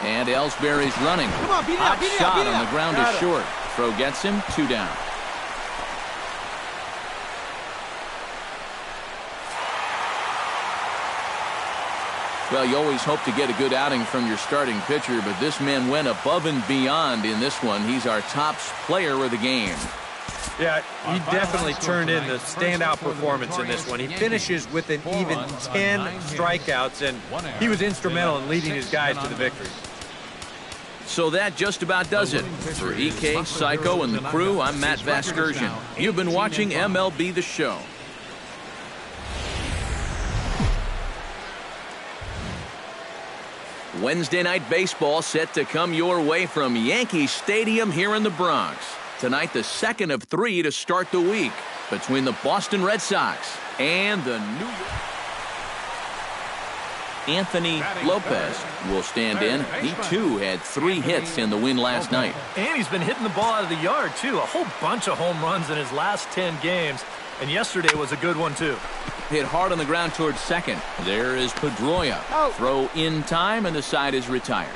A: And Ellsbury's running.
G: Come on, beat it
A: Hot
G: out, beat it
A: shot
G: out, beat it
A: on the
G: out.
A: ground is short. Throw gets him, 2 down. Well, you always hope to get a good outing from your starting pitcher, but this man went above and beyond in this one. He's our top player of the game.
B: Yeah, he definitely turned in the standout performance in this one. He finishes with an even 10 strikeouts, and he was instrumental in leading his guys to the victory.
A: So that just about does it. For EK, Psycho, and the crew, I'm Matt Vasgersian. You've been watching MLB The Show. Wednesday night baseball set to come your way from Yankee Stadium here in the Bronx. Tonight, the second of 3 to start the week between the Boston Red Sox and the New York. Anthony Lopez will stand in. He, too, had 3 hits in the win last night.
D: And he's been hitting the ball out of the yard, too. A whole bunch of home runs in his last 10 games. And yesterday was a good one, too.
A: Hit hard on the ground towards second. There is Pedroia. Throw in time, and the side is retired.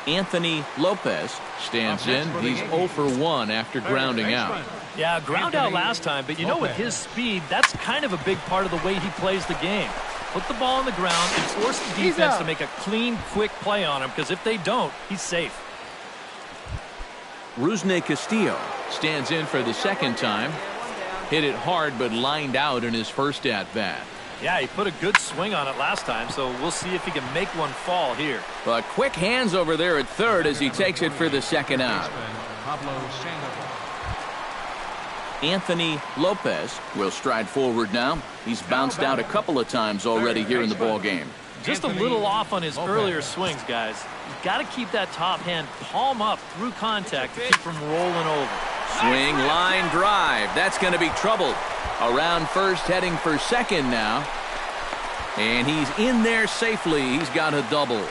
A: Anthony Lopez stands in. He's 0 for 1 after grounding out.
D: Yeah, ground out last time, but you know, with his speed, that's kind of a big part of the way he plays the game. Put the ball on the ground and force the defense to make a clean, quick play on him, because if they don't, he's safe.
A: Rusney Castillo stands in for the second time. Hit it hard, but lined out in his first at-bat.
D: Yeah, he put a good swing on it last time, so we'll see if he can make one fall here.
A: But quick hands over there at third as he takes it for the second out. Anthony Lopez will stride forward now. He's bounced out a couple of times already here in the ball game.
D: Just a little off on his earlier swings, guys. You've got to keep that top hand palm up through contact to keep from rolling over.
A: Swing, line, drive. That's going to be trouble. Around first, heading for second now. And he's in there safely. He's got a double.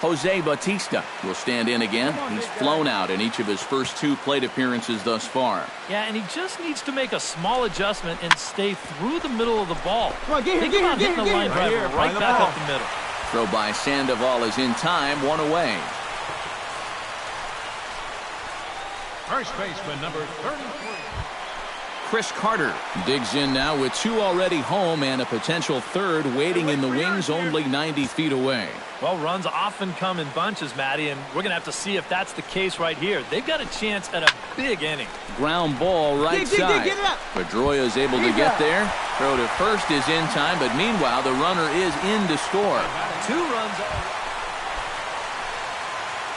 A: Jose Bautista will stand in again. He's flown out in each of his first 2 plate appearances thus far.
D: Yeah, and he just needs to make a small adjustment and stay through the middle of the ball. Think about hitting the line drive right back up the middle.
A: Throw by Sandoval is in time, 1 away.
C: First baseman, number 33.
A: Chris Carter digs in now with 2 already home and a potential third waiting in the wings only 90 feet away.
D: Well, runs often come in bunches, Matty, and we're going to have to see if that's the case right here. They've got a chance at a big inning.
A: Ground ball right side. Pedroia is able to get there. Throw to first is in time, but meanwhile the runner is in to score.
D: 2 runs.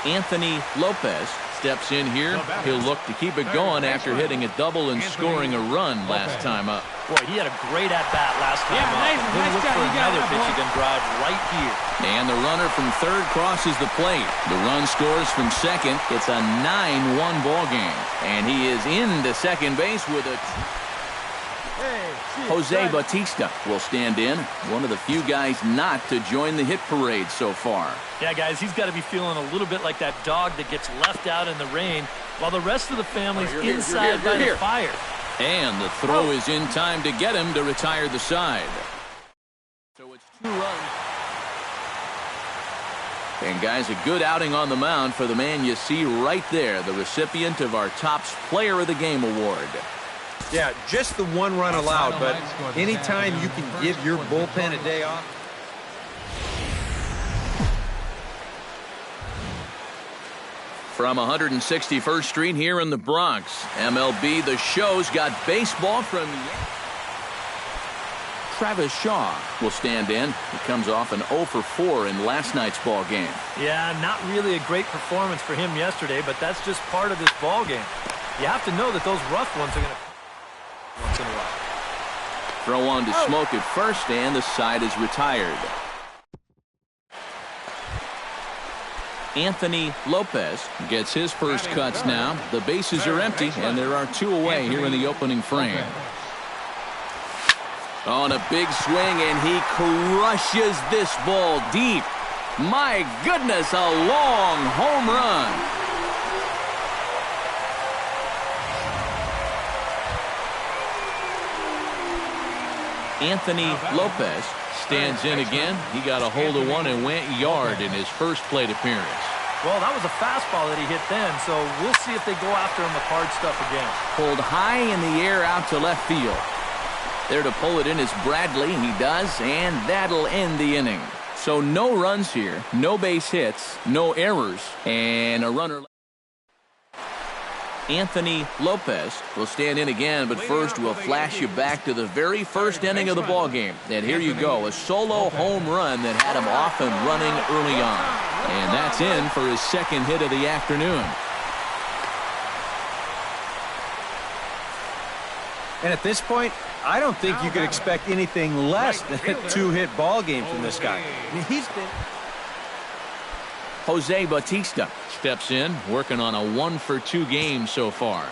A: Anthony Lopez steps in here. He'll look to keep it going after hitting a double and scoring a run last time up.
D: Boy, he had a great at-bat last time up. He'll look for another pitch he can drive right here.
A: And the runner from third crosses the plate. The run scores from second. It's a 9-1 ball game. And he is into second base with a... Jose Bautista will stand in. One of the few guys not to join the hit parade so far.
D: Yeah, guys, he's got to be feeling a little bit like that dog that gets left out in the rain while the rest of the family's inside by the fire.
A: And the throw is in time to get him to retire the side. So it's 2 runs. And guys, a good outing on the mound for the man you see right there, the recipient of our Topps Player of the Game award.
B: Yeah, just the 1 run allowed, but anytime you can give your bullpen a day off.
A: From 161st Street here in the Bronx, MLB The Show's got baseball from Travis Shaw will stand in. He comes off an 0 for 4 in last night's ball game.
D: Yeah, not really a great performance for him yesterday, but that's just part of this ball game. You have to know that those rough ones are going to once in a while.
A: Throw on to Smoke at first, and the side is retired. Anthony Lopez gets his first cuts now. The bases are empty, and there are 2 away here in the opening frame. On a big swing, and he crushes this ball deep. My goodness, a long home run. Anthony Lopez stands in again. He got a hold of one and went yard in his first plate appearance.
D: Well, that was a fastball that he hit then, so we'll see if they go after him with hard stuff again.
A: Pulled high in the air out to left field. There to pull it in is Bradley. He does, and that'll end the inning. So no runs here, no base hits, no errors, and a runner. Anthony Lopez will stand in again, but first we'll flash you back to the very first inning of the ball game. And here you go, a solo home run that had him off and running early on. And that's in for his second hit of the afternoon.
B: And at this point, I don't think you could expect anything less than a 2-hit ball game from this guy. I mean, he's been...
A: Jose Bautista steps in, working on a 1-for-2 game so far.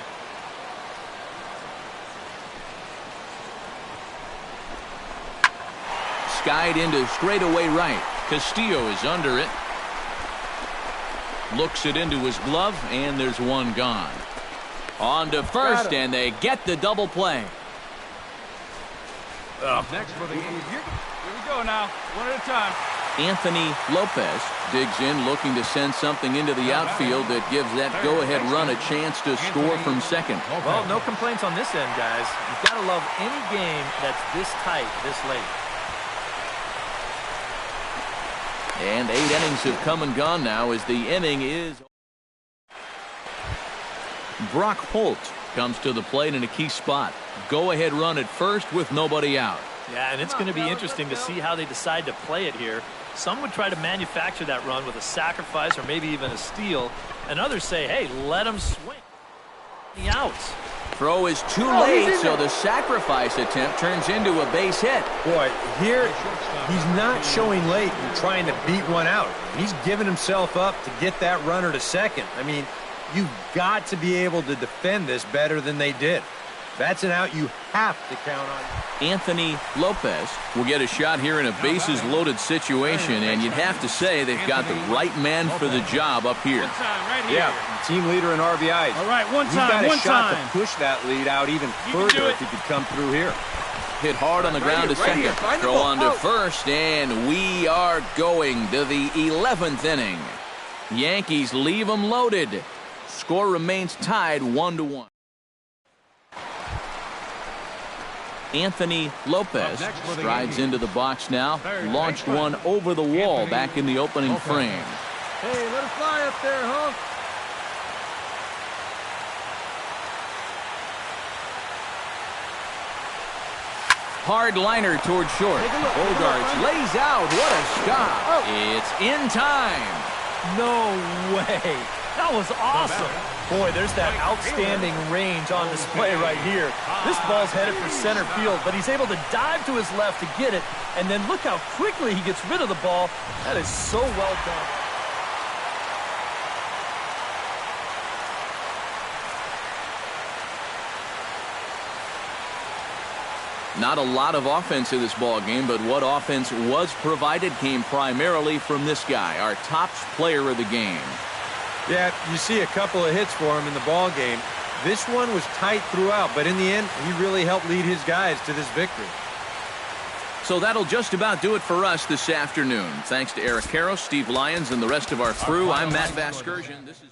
A: Skied into straightaway right. Castillo is under it. Looks it into his glove, and there's one gone. On to first, and they get the double play.
C: Next for the game.
E: Here we go now, one at a time.
A: Anthony Lopez digs in, looking to send something into the outfield that gives that go-ahead run a chance to score from second.
D: Well, no complaints on this end, guys. You've got to love any game that's this tight, this late.
A: And 8 innings have come and gone now as the inning is... Brock Holt comes to the plate in a key spot. Go-ahead run at first with nobody out.
D: Yeah, and it's going to be interesting to see how they decide to play it here. Some would try to manufacture that run with a sacrifice or maybe even a steal. And others say, hey, let them swing. The outs.
A: Throw is too late, so the sacrifice attempt turns into a base hit.
B: Boy, here he's not showing late and trying to beat one out. He's giving himself up to get that runner to second. I mean, you've got to be able to defend this better than they did. That's an out you have to count on.
A: Anthony Lopez will get a shot here in a bases-loaded situation, and you'd have to say they've got the right man for the job up here.
B: Yeah, team leader in RBIs.
E: All right, one
B: He's
E: time,
B: got a shot to push that lead out even further if he could come through here.
A: Hit hard on the ground to second. Throw on to first, and we are going to the 11th inning. Yankees leave them loaded. Score remains tied 1-1. Anthony Lopez strides into the box now. Launched one over the wall back in the opening frame.
G: Hey, let it fly up there, Hulk.
A: Hard liner toward short. Bogarts lays out. What a stop. It's in time.
D: No way. That was awesome. Boy, there's that outstanding range on display right here. This ball's headed for center field, but he's able to dive to his left to get it, and then look how quickly he gets rid of the ball. That is so well done.
A: Not a lot of offense in this ball game, but what offense was provided came primarily from this guy, our top player of the game.
B: Yeah, you see a couple of hits for him in the ball game. This one was tight throughout, but in the end, he really helped lead his guys to this victory.
A: So that'll just about do it for us this afternoon. Thanks to Eric Karros, Steve Lyons, and the rest of our crew. I'm Matt Vasgersian. This is